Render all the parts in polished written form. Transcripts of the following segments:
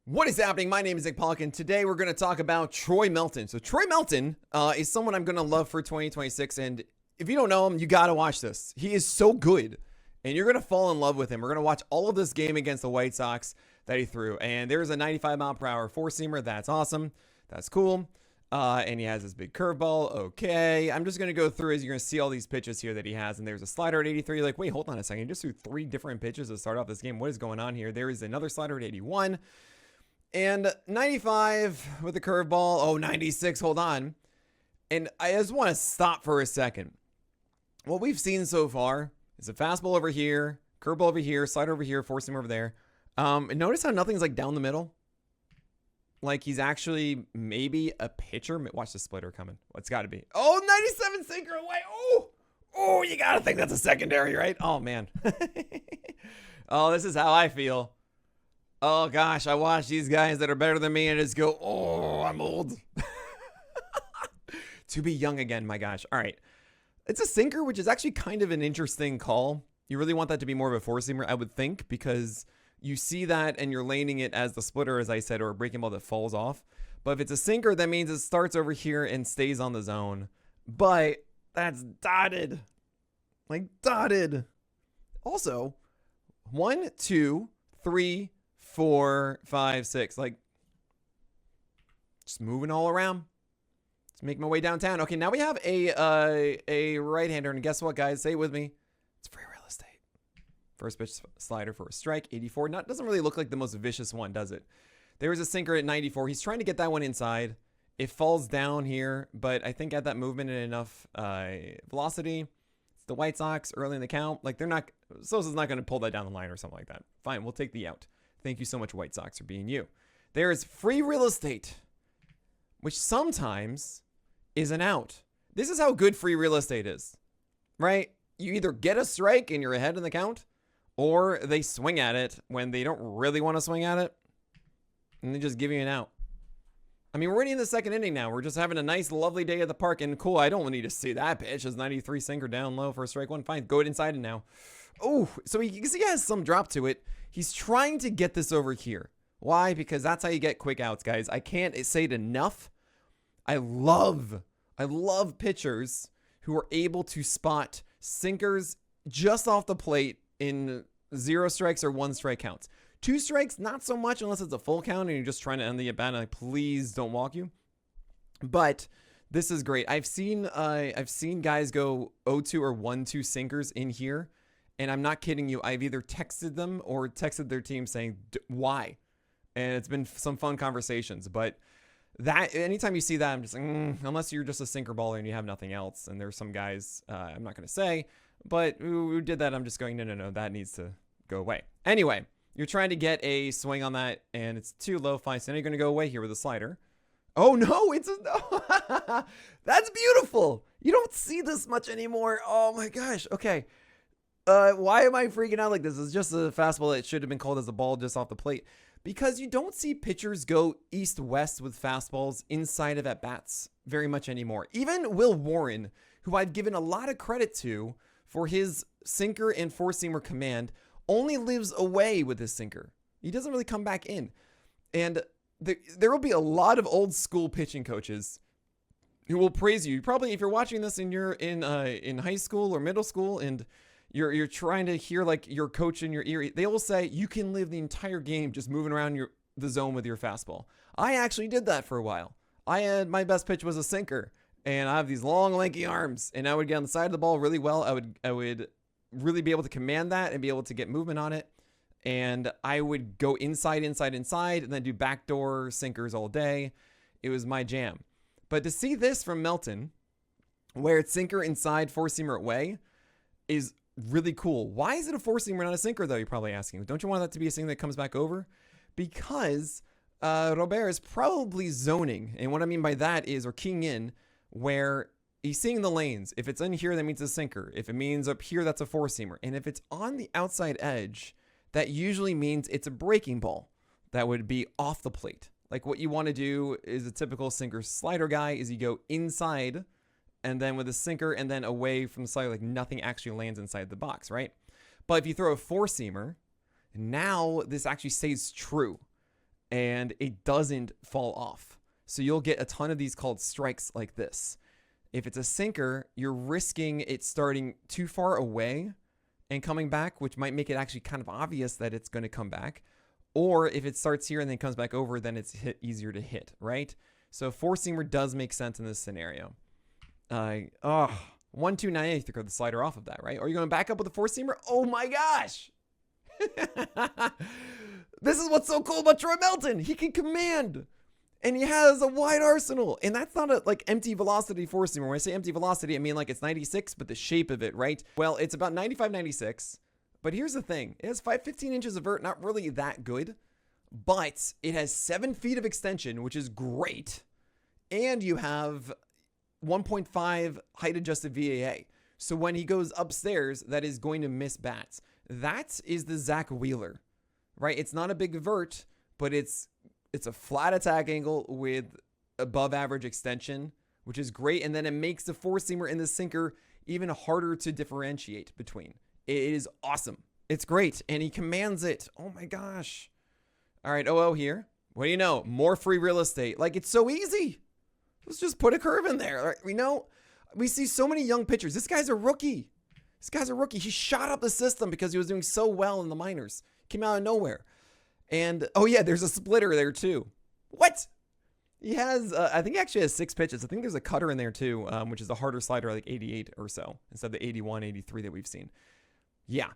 What is happening? My name is Nick Pollock, and today we're going to talk about Troy Melton. So Troy Melton is someone I'm going to love for 2026, and if you don't know him, you got to watch this. He is so good, and you're going to fall in love with him. We're going to watch all of this game against the White Sox that he threw, and there's a 95-mile-per-hour four-seamer. That's awesome. That's cool. And he has this big curveball. Okay. I'm just going to go through as you're going to see all these pitches here that he has, and there's a slider at 83. You're like, wait, hold on a second. He just threw three different pitches to start off this game. What is going on here? There is another slider at 81. And 95 with the curveball. Oh, 96. Hold on. And I just want to stop for a second. What we've seen so far is a fastball over here, curveball over here, slider over here, four-seamer over there. And notice how nothing's like down the middle. Like he's actually maybe a pitcher. Watch the splitter coming. Well, it's got to be. Oh, 97 sinker away. Oh, you got to think that's a secondary, right? Oh, man. Oh, this is how I feel. Oh, gosh, I watch these guys that are better than me and just go, oh, I'm old. To be young again, my gosh. All right. It's a sinker, which is actually kind of an interesting call. You really want that to be more of a four-seamer, I would think, because you see that and you're laning it as the splitter, as I said, or a breaking ball that falls off. But if it's a sinker, that means it starts over here and stays on the zone. But that's dotted. Like dotted. Also, 1, 2, 3, 4, 5, 6. Like, just moving all around. Just make my way downtown. Okay, now we have a right-hander. And guess what, guys? Say it with me. It's free real estate. First pitch slider for a strike. 84. Doesn't really look like the most vicious one, does it? There's a sinker at 94. He's trying to get that one inside. It falls down here, but I think at that movement and enough velocity, it's the White Sox early in the count. Like, Sosa's not going to pull that down the line or something like that. Fine, we'll take the out. Thank you so much, White Sox, for being you. There is free real estate, which sometimes is an out. This is how good free real estate is, right? You either get a strike and you're ahead in the count, or they swing at it when they don't really want to swing at it, and they just give you an out. I mean, we're already in the second inning now. We're just having a nice, lovely day at the park, and cool, I don't need to see that pitch. It's 93 sinker down low for a strike one. Fine, go inside it now. Oh, so you can see he has some drop to it. He's trying to get this over here. Why? Because that's how you get quick outs, guys. I can't say it enough. I love pitchers who are able to spot sinkers just off the plate in 0 strikes or 1 strike counts. 2 strikes, not so much unless it's a full count and you're just trying to end the at bat. Like, please don't walk you. But this is great. I've seen guys go 0-2 or 1-2 sinkers in here. And I'm not kidding you. I've either texted them or texted their team saying, why? And it's been some fun conversations. But that anytime you see that, I'm just like, unless you're just a sinker baller and you have nothing else. And there's some guys, I'm not going to say, but who did that? I'm just going, no, that needs to go away. Anyway, you're trying to get a swing on that, and it's too low. Fine. So now you're going to go away here with a slider. Oh, no, no. That's beautiful. You don't see this much anymore. Oh, my gosh. Okay. Why am I freaking out like this? It's just a fastball that should have been called as a ball just off the plate. Because you don't see pitchers go east-west with fastballs inside of at-bats very much anymore. Even Will Warren, who I've given a lot of credit to for his sinker and four-seamer command, only lives away with his sinker. He doesn't really come back in. And there will be a lot of old-school pitching coaches who will praise you. Probably, if you're watching this and you're in high school or middle school and you're trying to hear like your coach in your ear, they will say you can live the entire game just moving around the zone with your fastball. I actually did that for a while. My best pitch was a sinker, and I have these long, lanky arms, and I would get on the side of the ball really well. I would really be able to command that and be able to get movement on it, and I would go inside, and then do backdoor sinkers all day. It was my jam. But to see this from Melton, where it's sinker inside, four-seamer away, is really cool. Why is it a four-seamer, not a sinker, though? You're probably asking. Don't you want that to be a sinker that comes back over? Because Robert is probably zoning. And what I mean by that is, or keying in, where he's seeing the lanes. If it's in here, that means a sinker. If it means up here, that's a four-seamer. And if it's on the outside edge, that usually means it's a breaking ball that would be off the plate. Like, what you want to do is a typical sinker slider guy is you go inside and then with a sinker and then away from the slider, like nothing actually lands inside the box, right? But if you throw a four-seamer, now this actually stays true. and it doesn't fall off. So you'll get a ton of these called strikes like this. If it's a sinker, you're risking it starting too far away and coming back, which might make it actually kind of obvious that it's going to come back. Or if it starts here and then comes back over, then it's easier to hit, right? So four-seamer does make sense in this scenario. 1-2-9, you throw the slider off of that, right? Or you're going to back up with a four-seamer? Oh my gosh! This is what's so cool about Troy Melton. He can command, and he has a wide arsenal. And that's not a like empty velocity four-seamer. When I say empty velocity, I mean like it's 96, but the shape of it, right? Well, it's about 95, 96. But here's the thing. It has 15 inches of vert, not really that good, but it has 7 feet of extension, which is great. And you have 1.5 height-adjusted VAA. So when he goes upstairs, that is going to miss bats. That is the Zach Wheeler, right? It's not a big vert, but it's a flat attack angle with above average extension, which is great. And then it makes the four-seamer and the sinker even harder to differentiate between. It is awesome. It's great. And he commands it. Oh my gosh. All right. OO here. What do you know? More free real estate. Like, it's so easy. Let's just put a curve in there. Right? We see so many young pitchers. This guy's a rookie. He shot up the system because he was doing so well in the minors. Came out of nowhere. And, oh yeah, there's a splitter there too. What? He has, I think he actually has 6 pitches. I think there's a cutter in there too, which is a harder slider, like 88 or so, instead of the 81, 83 that we've seen. Yeah.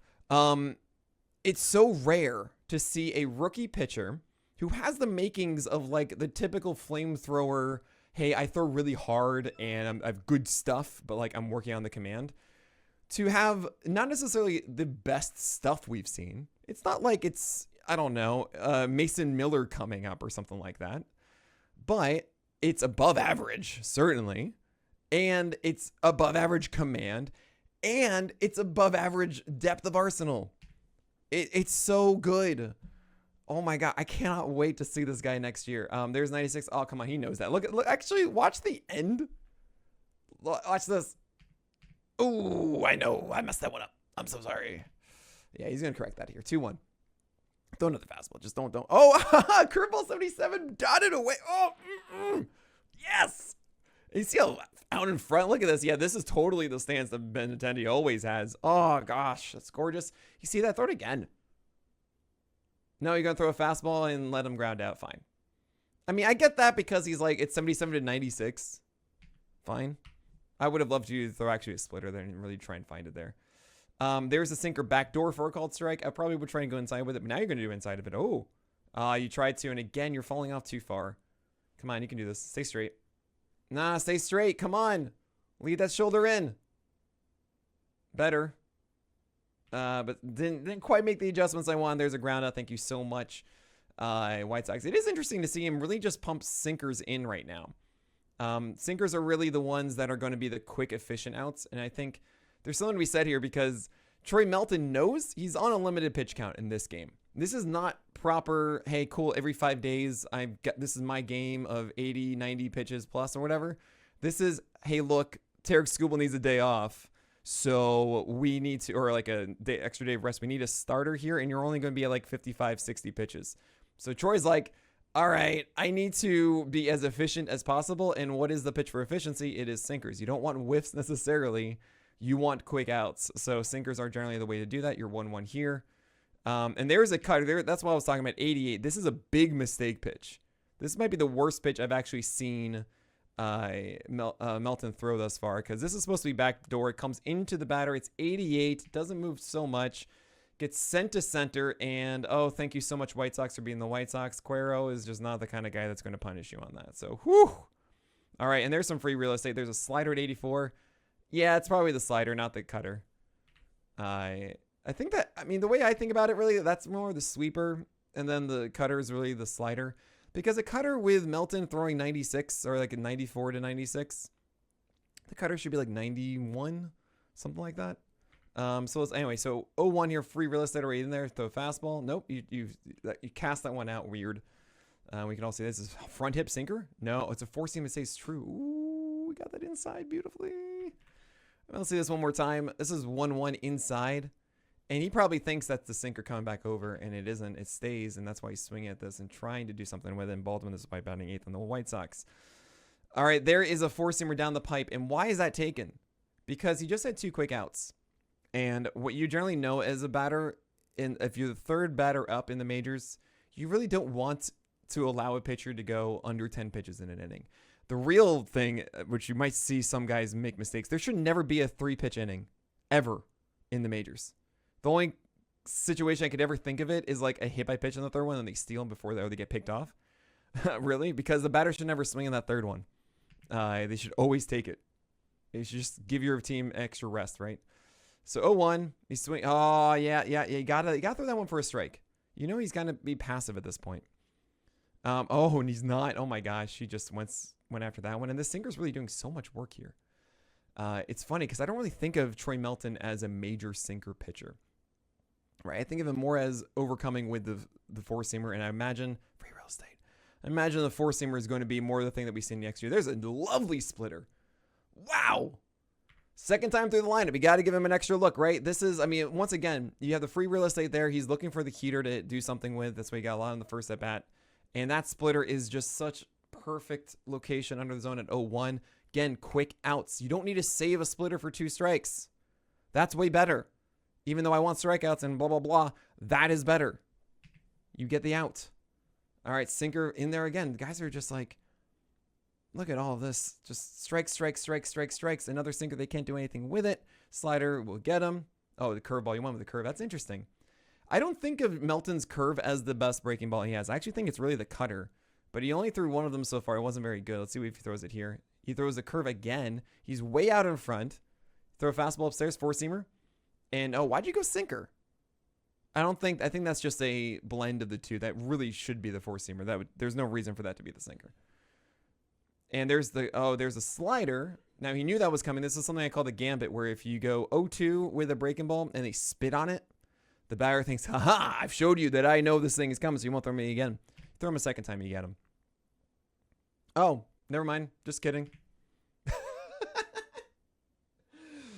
It's so rare to see a rookie pitcher who has the makings of like the typical flamethrower. Hey, I throw really hard and I have good stuff, but like I'm working on the command. To have not necessarily the best stuff we've seen. It's not like it's, I don't know, Mason Miller coming up or something like that. But it's above average, certainly. And it's above average command. And it's above average depth of arsenal. It's so good. Oh my God. I cannot wait to see this guy next year. There's 96. Oh, come on. He knows that. Look, actually watch the end. Watch this. Oh, I know. I messed that one up. I'm so sorry. Yeah, he's going to correct that here. 2-1. Throw another fastball. Just don't. Oh, curveball 77. Dotted away. Oh, yes. You see how out in front? Look at this. Yeah, this is totally the stance that Benintendi always has. Oh, gosh. That's gorgeous. You see that? Throw it again. No, you're going to throw a fastball and let him ground out. Fine. I mean, I get that because he's like, it's 77 to 96. Fine. I would have loved you to throw actually a splitter there and really try and find it there. There's a sinker backdoor for a called strike. I probably would try and go inside with it, but now you're going to do inside of it. Oh, you tried to, and again, you're falling off too far. Come on, you can do this. Stay straight. Nah, stay straight. Come on. Lead that shoulder in. Better. But didn't quite make the adjustments I wanted. There's a ground out. Thank you so much, White Sox. It is interesting to see him really just pump sinkers in right now. Sinkers are really the ones that are going to be the quick, efficient outs. And I think there's something to be said here because Troy Melton knows he's on a limited pitch count in this game. This is not proper, hey, cool, every 5 days, this is my game of 80, 90 pitches plus or whatever. This is, hey, look, Tarek Skubal needs a day off. So we need to, or like a extra day of rest. We need a starter here, and you're only going to be at like 55, 60 pitches. So Troy's like, all right, I need to be as efficient as possible. And what is the pitch for efficiency? It is sinkers. You don't want whiffs necessarily. You want quick outs. So sinkers are generally the way to do that. You're 1-1 here. And there's a cutter there. That's why I was talking about 88. This is a big mistake pitch. This might be the worst pitch I've actually seen Melton throw thus far, because this is supposed to be backdoor. It comes into the batter. It's 88. Doesn't move so much. Gets sent to center. And, oh, thank you so much, White Sox, for being the White Sox. Cuero is just not the kind of guy that's going to punish you on that. So, whew. All right, and there's some free real estate. There's a slider at 84. Yeah, it's probably the slider, not the cutter. I think that, I mean, the way I think about it, really, that's more the sweeper, and then the cutter is really the slider. Because a cutter with Melton throwing 96 or like a 94 to 96, the cutter should be like 91, something like that. Anyway, so 0-1 here, free real estate already in there. Throw a fastball. Nope, you cast that one out. Weird. We can all see this is front hip sinker. No, it's a four seam. It stays true. Ooh, we got that inside beautifully. Let's see this one more time. This is 1-1 inside. And he probably thinks that's the sinker coming back over, and it isn't. It stays, and that's why he's swinging at this and trying to do something with it. And Baldwin is by batting 8th on the White Sox. All right, there is a four-seamer down the pipe. And why is that taken? Because he just had 2 quick outs. And what you generally know as a batter, if you're the third batter up in the majors, you really don't want to allow a pitcher to go under 10 pitches in an inning. The real thing, which you might see some guys make mistakes, there should never be a 3-pitch inning ever in the majors. The only situation I could ever think of it is like a hit by pitch in the third one and they steal them before they get picked off. Really? Because the batter should never swing in that third one. They should always take it. You should just give your team extra rest, right? So 0-1, he's swing. Oh, yeah. You gotta throw that one for a strike. You know he's gonna be passive at this point. And he's not. Oh my gosh, he just went after that one. And this sinker's really doing so much work here. It's funny because I don't really think of Troy Melton as a major sinker pitcher. Right, I think of him more as overcoming with the four-seamer, and I imagine free real estate. I imagine the four-seamer is going to be more the thing that we see next year. There's a lovely splitter. Wow. Second time through the lineup. You got to give him an extra look, right? This is, once again, you have the free real estate there. He's looking for the heater to do something with. That's why he got a lot on the first at bat. And that splitter is just such perfect location under the zone at 0-1. Again, quick outs. You don't need to save a splitter for 2 strikes. That's way better. Even though I want strikeouts and blah, blah, blah, that is better. You get the out. All right, sinker in there again. The guys are just like, look at all of this. Just strikes. Another sinker. They can't do anything with it. Slider will get him. Oh, the curveball. You went with the curve. That's interesting. I don't think of Melton's curve as the best breaking ball he has. I actually think it's really the cutter. But he only threw one of them so far. It wasn't very good. Let's see if he throws it here. He throws the curve again. He's way out in front. Throw a fastball upstairs, four-seamer. And, why'd you go sinker? I think that's just a blend of the two. That really should be the four-seamer. There's no reason for that to be the sinker. And there's a slider. Now, he knew that was coming. This is something I call the gambit, where if you go 0-2 with a breaking ball and they spit on it, the batter thinks, ha-ha, I've showed you that I know this thing is coming, so you won't throw me again. Throw him a second time, you get him. Oh, never mind. Just kidding.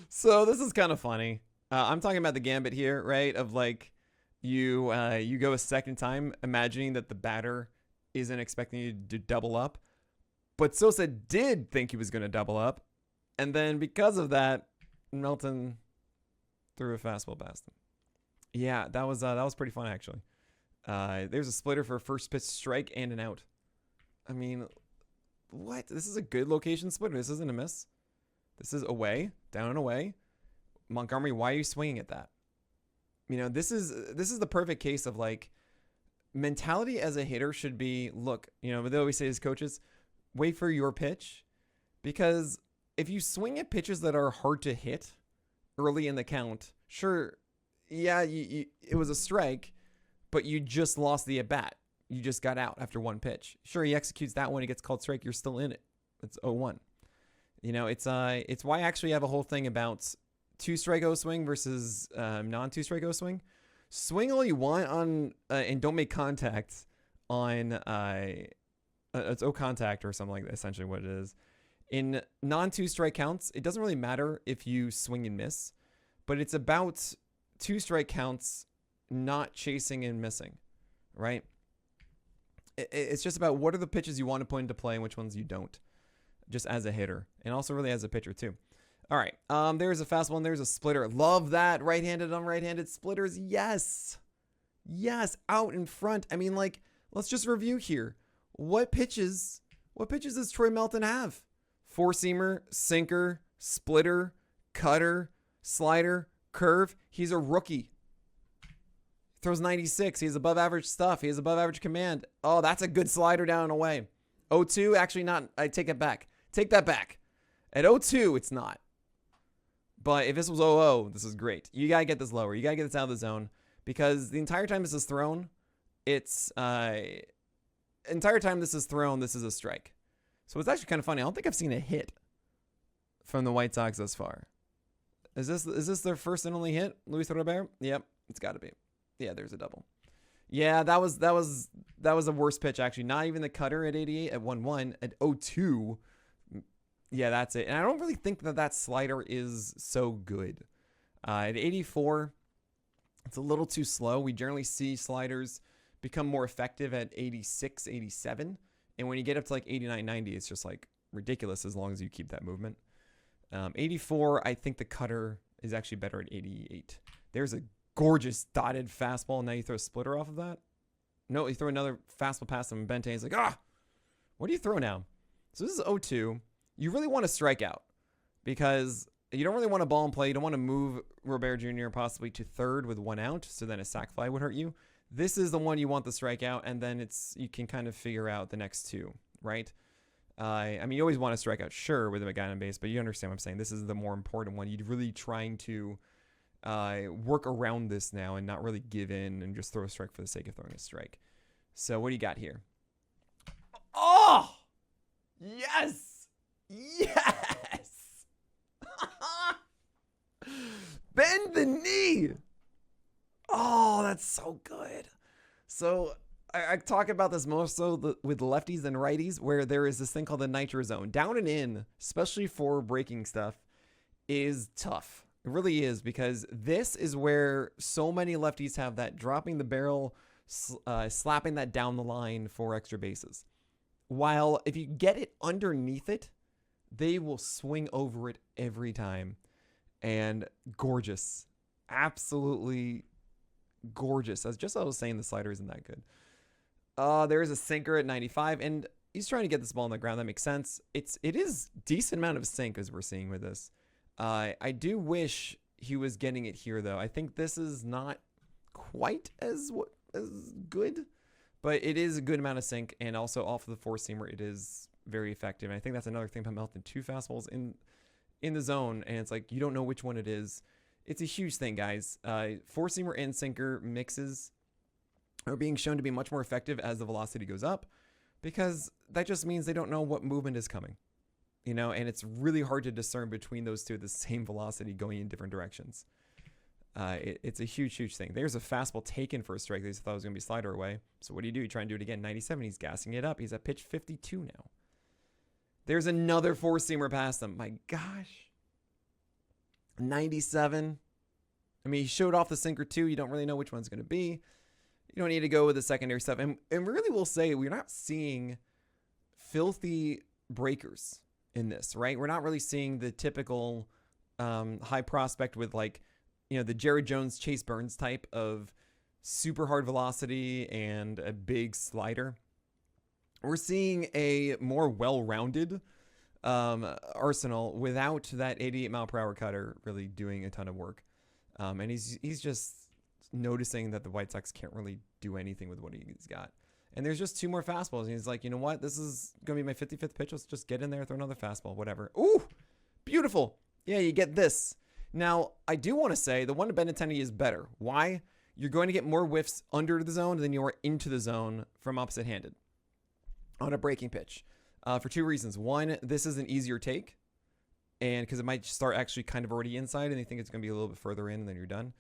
So this is kind of funny. I'm talking about the gambit here, right? Of like you go a second time, imagining that the batter isn't expecting you to double up. But Sosa did think he was going to double up. And then because of that, Melton threw a fastball past him. Yeah, that was pretty fun, actually. There's a splitter for a first pitch strike and an out. I mean, what? This is a good location splitter. This isn't a miss. This is away, down and away. Montgomery, why are you swinging at that? This is the perfect case of like mentality as a hitter should be, look, they always say as coaches, wait for your pitch. Because if you swing at pitches that are hard to hit early in the count, sure, yeah, it was a strike, but you just lost the at-bat. You just got out after one pitch. Sure, he executes that one, it gets called strike, you're still in it. It's 0-1. It's why I actually have a whole thing about 2-strike swing versus non-2-strike swing. Swing all you want on and don't make contact on it's contact or something like that, essentially what it is. In non-2-strike counts, it doesn't really matter if you swing and miss, but it's about 2-strike counts not chasing and missing, right? It's just about what are the pitches you want to put into play and which ones you don't, just as a hitter and also really as a pitcher too. All right, there's a fastball and there's a splitter. Love that. Right-handed on right-handed splitters. Yes, out in front. Let's just review here. What pitches does Troy Melton have? Four-seamer, sinker, splitter, cutter, slider, curve. He's a rookie. Throws 96. He has above average stuff. He has above average command. Oh, that's a good slider down and away. 0-2, actually not. I take it back. Take that back. At 0-2, it's not. But if this was 0-0, this is great. You got to get this lower. You got to get this out of the zone because the entire time this is thrown, this is a strike. So it's actually kind of funny. I don't think I've seen a hit from the White Sox thus far. Is this their first and only hit, Luis Robert? Yep, it's got to be. Yeah, there's a double. Yeah, that was a worse pitch actually. Not even the cutter at 88 at 1-1 at 0-2. Yeah, that's it. And I don't really think that slider is so good. At 84, It's a little too slow. We generally see sliders become more effective at 86, 87. And when you get up to like 89, 90, it's just like ridiculous as long as you keep that movement. 84, I think the cutter is actually better at 88. There's a gorgeous dotted fastball. Now you throw a splitter off of that. No, you throw another fastball past him. Bente is like, what do you throw now? So this is 0-2. You really want to strike out because you don't really want a ball in play. You don't want to move Robert Jr. possibly to third with 1 out, so then a sac fly would hurt you. This is the one you want the strikeout, and then you can kind of figure out the next 2, right? I mean, you always want to strike out, sure, with a guy on base, but you understand what I'm saying. This is the more important one. You're really trying to work around this now and not really give in and just throw a strike for the sake of throwing a strike. So what do you got here? Oh! Yes! Yes! Bend the knee! Oh, that's so good. So I talk about this more so with lefties than righties, where there is this thing called the nitro zone. Down and in, especially for breaking stuff, is tough. It really is, because this is where so many lefties have that dropping the barrel, slapping that down the line for extra bases. While if you get it underneath it, they will swing over it every time. And gorgeous. Absolutely gorgeous. As I was saying, the slider isn't that good. There is a sinker at 95, and he's trying to get this ball on the ground. That makes sense. It is decent amount of sink as we're seeing with this. I do wish he was getting it here, though. I think this is not quite as good, but it is a good amount of sink, and also off of the four-seamer, it is very effective. And I think that's another thing about Melton. 2 fastballs in the zone, and it's like you don't know which one it is. It's a huge thing, guys. Four-seamer and sinker mixes are being shown to be much more effective as the velocity goes up, because that just means they don't know what movement is coming. You know, and it's really hard to discern between those two at the same velocity going in different directions. It's a huge, huge thing. There's a fastball taken for a strike. They thought it was going to be slider away. So what do? You try and do it again. 97. He's gassing it up. He's at pitch 52 now. There's another four-seamer past him. My gosh. 97. I mean, he showed off the sinker too. You don't really know which one's going to be. You don't need to go with the secondary stuff. And really, we'll say we're not seeing filthy breakers in this, right? We're not really seeing the typical high prospect with, like, you know, the Jared Jones, Chase Burns type of super hard velocity and a big slider. We're seeing a more well-rounded arsenal without that 88 mile per hour cutter really doing a ton of work. And he's just noticing that the White Sox can't really do anything with what he's got. And there's just 2 more fastballs. And he's like, you know what? This is going to be my 55th pitch. Let's just get in there, throw another fastball, whatever. Ooh, beautiful. Yeah, you get this. Now, I do want to say the one to Benintendi is better. Why? You're going to get more whiffs under the zone than you are into the zone from opposite-handed on a breaking pitch. For 2 reasons. One, this is an easier take, and because it might start actually kind of already inside, and they think it's going to be a little bit further in, and then you're done.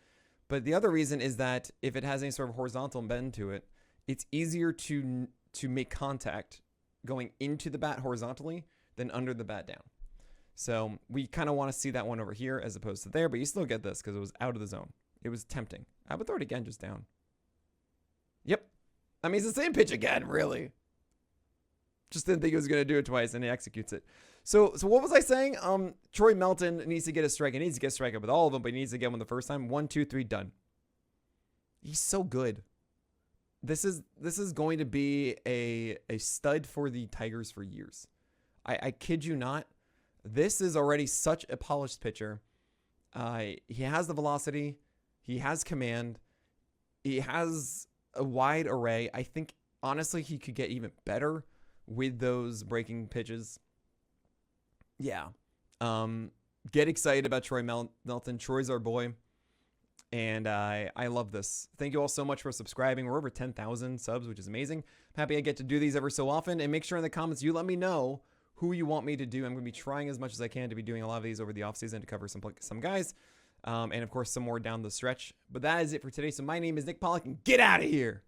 But the other reason is that if it has any sort of horizontal bend to it, it's easier to make contact going into the bat horizontally than under the bat down. So we kind of want to see that one over here as opposed to there, but you still get this because it was out of the zone. It was tempting. I would throw it again just down. Yep. I mean, it's the same pitch again, really. Just didn't think he was going to do it twice, and he executes it. So what was I saying? Troy Melton needs to get a strike. He needs to get a strikeout with all of them, but he needs to get one the first time. 1, 2, 3, done. He's so good. This is going to be a stud for the Tigers for years. I kid you not. This is already such a polished pitcher. He has the velocity. He has command. He has a wide array. I think, honestly, he could get even better with those breaking pitches. Yeah. Get excited about Troy Melton. Troy's our boy. And I love this. Thank you all so much for subscribing. We're over 10,000 subs, which is amazing. I'm happy I get to do these every so often. And make sure in the comments you let me know who you want me to do. I'm going to be trying as much as I can to be doing a lot of these over the offseason to cover some guys. And, of course, some more down the stretch. But that is it for today. So my name is Nick Pollock, and get out of here.